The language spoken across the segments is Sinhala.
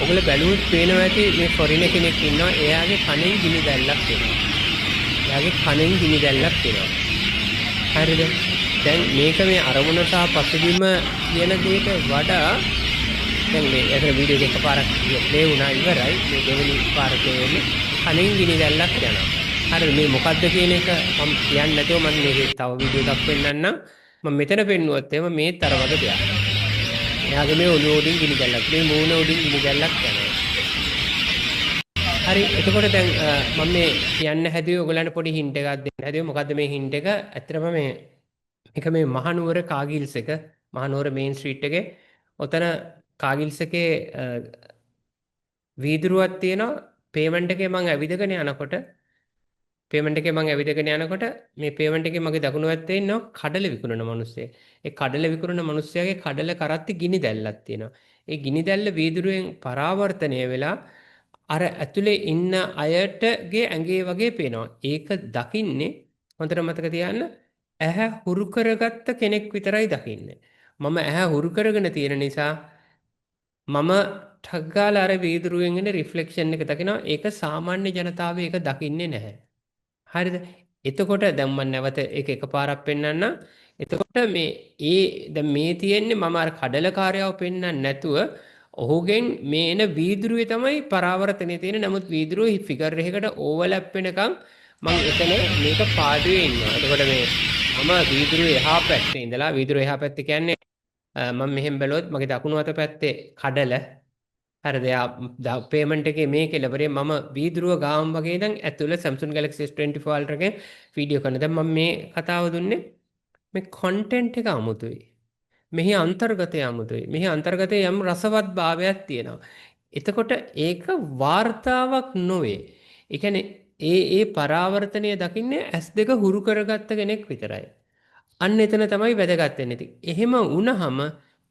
ඔගොල්ලෝ බැලුවොත් පේනවා ඇති මේ ෆොරින කෙනෙක් ඉන්නවා. එයාගේ කණෙන් ගිනි දැල්ලක් එනවා. එයාගේ කණෙන් ගිනි දැල්ලක් එනවා. හරිද? දැන් මේක මේ අරමුණ සහ පසුබිම කියන දෙයට වඩා දැන් මේ අතර වීඩියෝ එක එකපාරක් ප්ලේ වුණා ඉවරයි. මේ දෙවෙනි පාර ප්ලේ වෙන්නේ කණෙන් ගිනි දැල්ලක් යනවා. හරිද? මේ මොකද්ද කියන එක මම කියන්නේ නැතුව මම මේකේ තව වීඩියෝ එකක් පෙන්නන්නම්. මම මෙතන පෙන්නුවොත් එහෙම මේත් අර වගේ දෙයක්. එයාගේ මේ ඔළුව උඩින් ගිනි දැල්ලක්, මේ මූණ උඩින් ගිනි දැල්ලක් යනවා. හරි එතකොට දැන් මම මේ කියන්න හැදුවේ ඔයගලන්ට පොඩි හින්ට් එකක් දෙන්න හැදුවේ. මොකද්ද මේ හින්ට් එක? ඇත්තටම මේක මේ මහනුවර කාගිල්ස් එක, මහනුවර මේන් ස්ට්‍රීට් එකේ ඔතන කාගිල්ස් එකේ වීදුරුවක් තියෙනවා. පේමන්ට් එකේ මම ඇවිදගෙන යනකොට මේ පේමන්ට් එකේ මගේ දකුණු පැත්තේ ඉන්නවා කඩල විකුණන මිනිස්සෙක්. ඒ කඩල විකුණන මිනිස්සයාගේ කඩල කරත්ති ගිනි දැල්ලක් තියෙනවා. ඒ ගිනි දැල්ල වීදුරුවෙන් පරාවර්තනය වෙලා අර ඇතුලේ ඉන්න අයටගේ ඇඟේ වගේ පේනවා. ඒක දකින්නේ හොඳට මතක තියාගන්න ඇහැ හුරු කරගත්ත කෙනෙක් විතරයි දකින්නේ. මම ඇහැ හුරු කරගෙන තියෙන නිසා මම ටක් ගාලා අර වීදුරුවෙන් එන රිෆ්ලෙක්ෂන් එක දකිනවා. ඒක සාමාන්‍ය ජනතාව ඒක දකින්නේ නැහැ. හරිද? එතකොට දැන් මම නැවත ඒක එකපාරක් පෙන්නන්නම්. එතකොට දැන් මේ තියෙන්නේ මම අර කඩලකාරයව පෙන්නන්න නැතුව ඔහුගෙන් මේ එන වීදුරුවේ තමයි පරාවර්තනය තියෙන්නේ. නමුත් වීදුරුවේ ෆිගර් එකකට ඕවර්ලැප් වෙනකම් මම එතන මේක පාඩුවේ ඉන්නවා. එතකොට මම වීදුරුවේ එහා පැත්තේ ඉඳලා වීදුරුවේ එහා පැත්තේ කියන්නේ මම මෙහෙම බැලුවොත් මගේ දකුණු අත පැත්තේ කඩල හරිද? පේමන්ට් එකේ මේ කෙලවරේ මම වීදුරුව ගාම් වගේ ඉඳන් ඇතුළ Samsung Galaxy S24 Ultra එකේ වීඩියෝ කරන. දැන් මම මේ කතාව දුන්නේ මේ කන්ටෙන්ට් එක අමුතුයි. මෙහි අන්තර්ගතය අමුතුයි. මෙහි අන්තර්ගතයේ යම් රසවත් භාවයක් තියෙනවා. එතකොට ඒක වාර්තාවක් නොවේ. ඒ කියන්නේ ඒ පරාවර්තනය දකින්නේ S2 හුරු කරගත්ත කෙනෙක් විතරයි. අන්න එතන තමයි වැදගත් වෙන්නේ. ඉතින් එහෙම වුණහම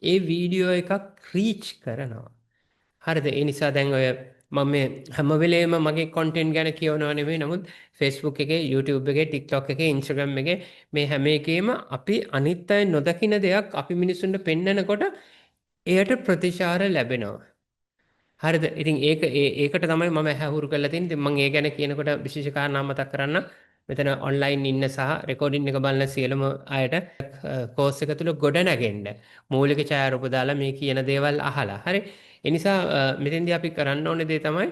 ඒ වීඩියෝ එකක් රීච් කරනවා. හරිද? ඒ නිසා දැන් ඔය මම මේ හැම වෙලේම මගේ කන්ටෙන්ට් ගැන කියවනව නෙමෙයි. නමුත් Facebook එකේ, YouTube එකේ, TikTok එකේ, Instagram එකේ මේ හැම එකේම අපි අනිත් අය නොදකින දෙයක් අපි මිනිස්සුන්ට පෙන්නකොට එයට ප්‍රතිචාර ලැබෙනවා. හරිද? ඉතින් ඒකට තමයි මම ඇහුරු කරලා තින්නේ. ඉතින් මම ඒ ගැන කියනකොට විශේෂ කාරණා මතක් කරන්න. මෙතන ඔන්ලයින් ඉන්න සහ රෙකෝඩින් එක බලන සියලුම අයට කෝස් එක තුල ගොඩ නැගෙන්න මූලික ඡායාරූප දාලා මේ කියන දේවල් අහලා. හරි? ඒ නිසා මෙතෙන්දී අපි කරන්න ඕනේ දේ තමයි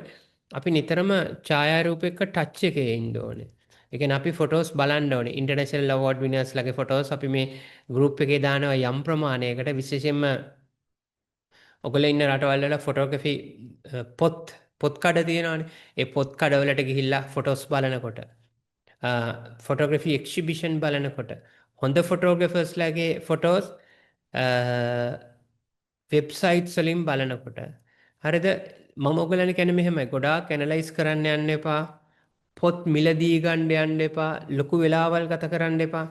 අපි නිතරම ඡායාරූප එක්ක ටච් එකේ ඉන්න ඕනේ. ඒ කියන්නේ අපි ෆොටෝස් බලන්න ඕනේ. ඉන්ටර්නැෂනල් අවෝඩ් විනර්ස් ලගේ ෆොටෝස් අපි මේ ගෲප් එකේ දානවා යම් ප්‍රමාණයකට. විශේෂයෙන්ම ඔගොල්ලෝ ඉන්න රටවල් වල ෆොටෝග්‍රැෆි පොත් කඩ තියෙනවානේ. ඒ පොත් කඩවලට ගිහිල්ලා ෆොටෝස් බලනකොට ෆොටෝග්‍රැෆි එක්සිබිෂන් බලනකොට හොඳ ෆොටෝග්‍රැෆර්ස්ලාගේ ෆොටෝස් වෙබ්සයිට්ස් වලින් බලනකොට හරිද? මම ඔයගලට කියන්නේ මෙහෙමයි. ගොඩාක් ඇනලයිස් කරන්න යන්න එපා. පොත් මිලදී ගන්න යන්න එපා. ලොකු වෙලාවල් ගත කරන්න එපා.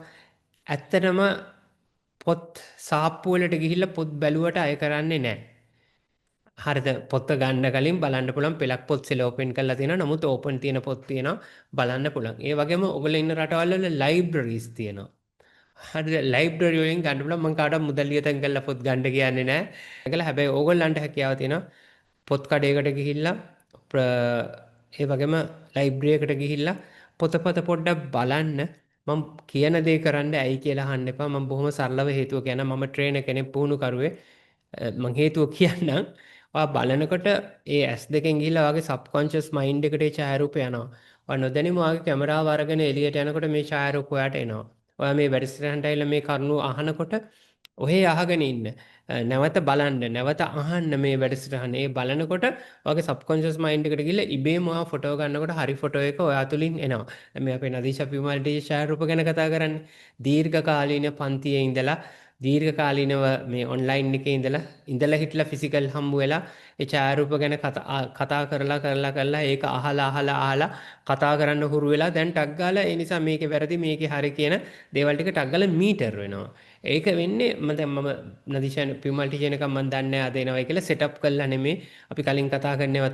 ඇත්තටම පොත් සාප්පු වලට ගිහිල්ලා පොත් බැලුවට අය කරන්නේ නැහැ. හරිද? පොත ගන්න කලින් බලන්න පුළුවන් පෙළක් පොත් සෙල ඕපන් කරලා තියෙනවා. නමුත් ඕපන් තියෙන පොත් තියෙනවා බලන්න පුළුවන්. ඒ වගේම ඔයගොල්ලෝ ඉන්න රටවල් වල ලයිබ්‍රරිස් තියෙනවා. හරිද? ලයිබ්‍රරි වලින් ගන්න පුළුවන්. මම කාටවත් මුදල් ලියතන් කරලා පොත් ගන්න කියන්නේ නැහැ. ඒකලා හැබැයි ඕගොල්ලන්ට හැකියාව තියෙනවා පොත් කඩේකට ගිහිල්ලා ඒ වගේම ලයිබ්‍රරි එකට ගිහිල්ලා පොතපත පොඩ්ඩක් බලන්න. මම කියන දේ කරන්න ඇයි කියලා අහන්න එපා. මම බොහොම සරලව හේතුව කියන මම ට්‍රේනර් කෙනෙක් පුහුණු කරුවේ. මම හේතුව කියන්නම්. ඔයා බලනකොට ඒ S2කින් ගිහිල්ලා ඔයාගේ සබ්කොන්ෂස් මයින්ඩ් එකට ඒ ඡායාරූපය යනවා. ඔයා නොදැනීම ඔයාගේ කැමරාව අරගෙන එළියට යනකොට මේ ඡායාරූප ඔයාට එනවා. ඔයා මේ වැඩසටහනට ඇවිල්ලා මේ කරුණු අහනකොට ඔහේ අහගෙන ඉන්න. නැවත බලන්න, නැවත අහන්න මේ වැඩසටහන. ඒ බලනකොට ඔයාගේ සබ්කොන්ෂස් මයින්ඩ් එකට ගිහිල්ලා ඉබේම ඔයා ෆොටෝ ගන්නකොට හරි ෆොටෝ එක ඔයා තුලින් එනවා. දැන් මේ අපේ නදීෂා පිමාල්ටි ඡායාරූප ගැන කතා කරන්නේ. දීර්ඝ කාලීන පන්තියේ ඉඳලා දීර්ඝ කාලීනව මේ ඔන්ලයින් එකේ ඉඳලා හිටලා ෆිසිකල් හම්බු වෙලා ඒ ඡායාරූප ගැන කතා කරලා ඒක අහලා කතා කරන්න හුරු වෙලා දැන් ටක් ගාලා ඒ නිසා මේකේ වැරදි මේකේ හරි කියන දේවල් ටික ටක් ගාලා මීටර් වෙනවා. ඒක වෙන්නේ මම නදීෂා පිමල්ටි කියන එක මම දන්නේ නැහැ අද එනවයි කියලා සෙටප් කරලා නෙමෙයි අපි කලින් කතා කරන්නේව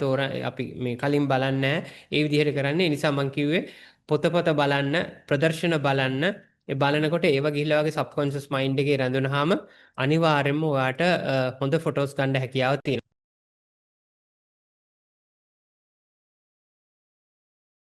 අපි මේ කලින් බලන්නේ ඒ විදිහට කරන්නේ. ඒ නිසා මම කිව්වේ පොත බලන්න, ප්‍රදර්ශන බලන්න. ඒ බලනකොට ඒව ගිහිල්ලා වගේ සබ්කොන්ෂස් මයින්ඩ් එකේ රැඳුනහම අනිවාර්යයෙන්ම ඔයාට හොඳ ෆොටෝස් ගන්න හැකියාව තියෙනවා.